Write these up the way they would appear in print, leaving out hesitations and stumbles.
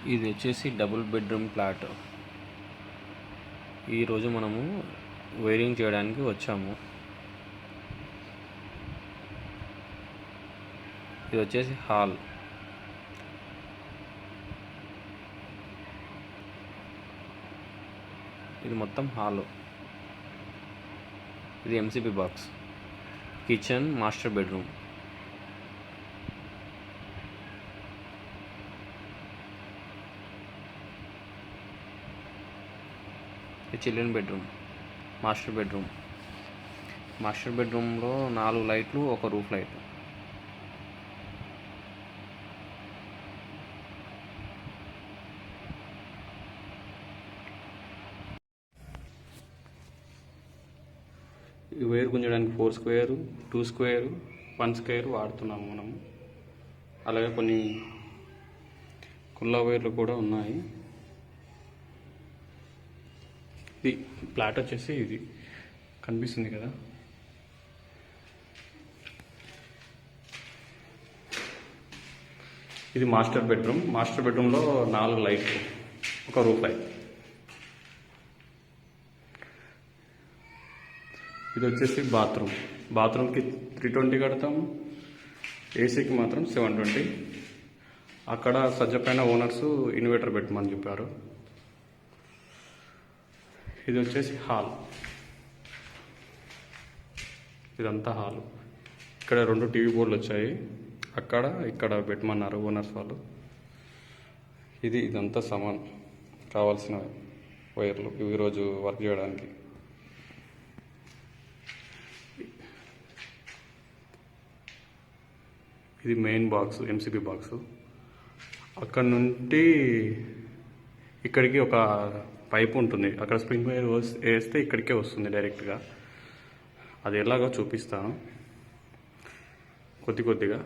ఇది వచ్చేసి double bedroom flat. ఈరోజు మనము వైరింగ్ చేయడానికి వచ్చాము. ఇది వచ్చేసి హాల్. ఇది మొత్తం హాలు. ఇది MCB box. Kitchen, master bedroom. ఇది children bedroom. Master bedroom. Master బెడ్రూమ్లో 4 లైట్లు, ఒక రూఫ్ లైట్. ఈ వైర్ గుంజడానికి 4 స్క్వేర్, 2 స్క్వేర్, 1 స్క్వేర్ వాడుతున్నాము మనము. అలాగే కొన్ని కుల్లా వైర్లు కూడా ఉన్నాయి. ఇది ఫ్లాట్ వచ్చేసి ఇది కనిపిస్తుంది కదా. ఇది మాస్టర్ బెడ్రూమ్. మాస్టర్ బెడ్రూమ్లో 4 లైట్లు, ఒక రూఫ్ లైట్. ఇది వచ్చేసి బాత్రూమ్. బాత్రూమ్కి 320 కడతాము, ఏసీకి మాత్రం 720. అక్కడ సజ్జపైన ఓనర్స్ ఇన్వర్టర్ పెట్టమని చెప్పారు. ఇది వచ్చేసి హాల్. ఇదంతా హాలు. ఇక్కడ 2 టీవీ బోర్డులు వచ్చాయి, అక్కడ ఇక్కడ పెట్టమన్నారు ఓనర్స్ వాళ్ళు. ఇదంతా సామాన్ కావాల్సిన వైర్లు ఈరోజు వర్క్ చేయడానికి. ఇది మెయిన్ బాక్స్, ఎంసీబీ బాక్స్. అక్కడ నుండి ఇక్కడికి ఒక పైప్ ఉంటుంది. అక్కడ స్ప్రింగ్ వైర్ వేస్తే ఇక్కడికే వస్తుంది డైరెక్ట్గా. అది ఎలాగో చూపిస్తాను కొద్దిగా.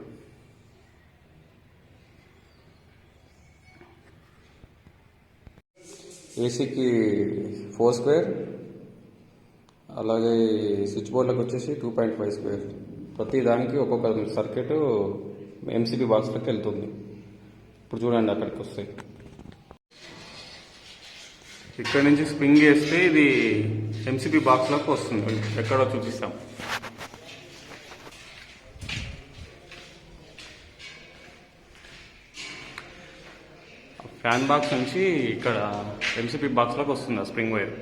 ఏసీకి 4 స్క్వేర్, అలాగే స్విచ్ బోర్డులకు వచ్చేసి 2.5 స్క్వేర్. ప్రతి దానికి ఒక్కొక్క సర్క్యూట్ ఎంసీబీ బాక్స్లోకి వెళ్తుంది. ఇప్పుడు చూడండి, అక్కడికి వస్తాయి. ఇక్కడ నుంచి స్ప్రింగ్ వేస్తే ఇది ఎంసీబీ బాక్స్లోకి వస్తుంది. ఎక్కడో చూపిస్తాం. ఫ్యాన్ బాక్స్ నుంచి ఇక్కడ ఎంసీబీ బాక్స్లోకి వస్తుంది ఆ స్ప్రింగ్ వైర్.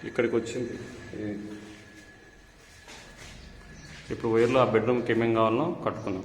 ఇక్కడికి వచ్చింది. ఇప్పుడు వైర్లో ఆ బెడ్రూమ్కి ఏమేం కావాలో కట్టుకున్నాం.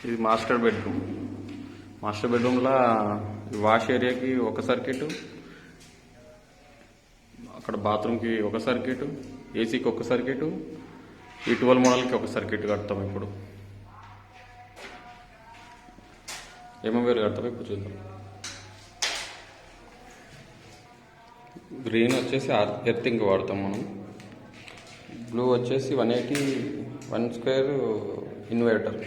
ఇది మాస్టర్ బెడ్రూమ్. మాస్టర్ బెడ్రూమ్లో వాష్ ఏరియాకి ఒక సర్క్యూట్, అక్కడ బాత్రూమ్కి ఒక సర్క్యూట్, ఏసీకి ఒక సర్క్యూట్, ఈ 12 మోడల్కి ఒక సర్క్యూట్ కడతాం. ఇప్పుడు ఏమేమి కడతాం ఇప్పుడు చూద్దాం. గ్రీన్ వచ్చేసి ఎర్తింగ్ వాడతాం మనం. బ్లూ వచ్చేసి 180 1 స్క్వేర్ ఇన్వర్టర్.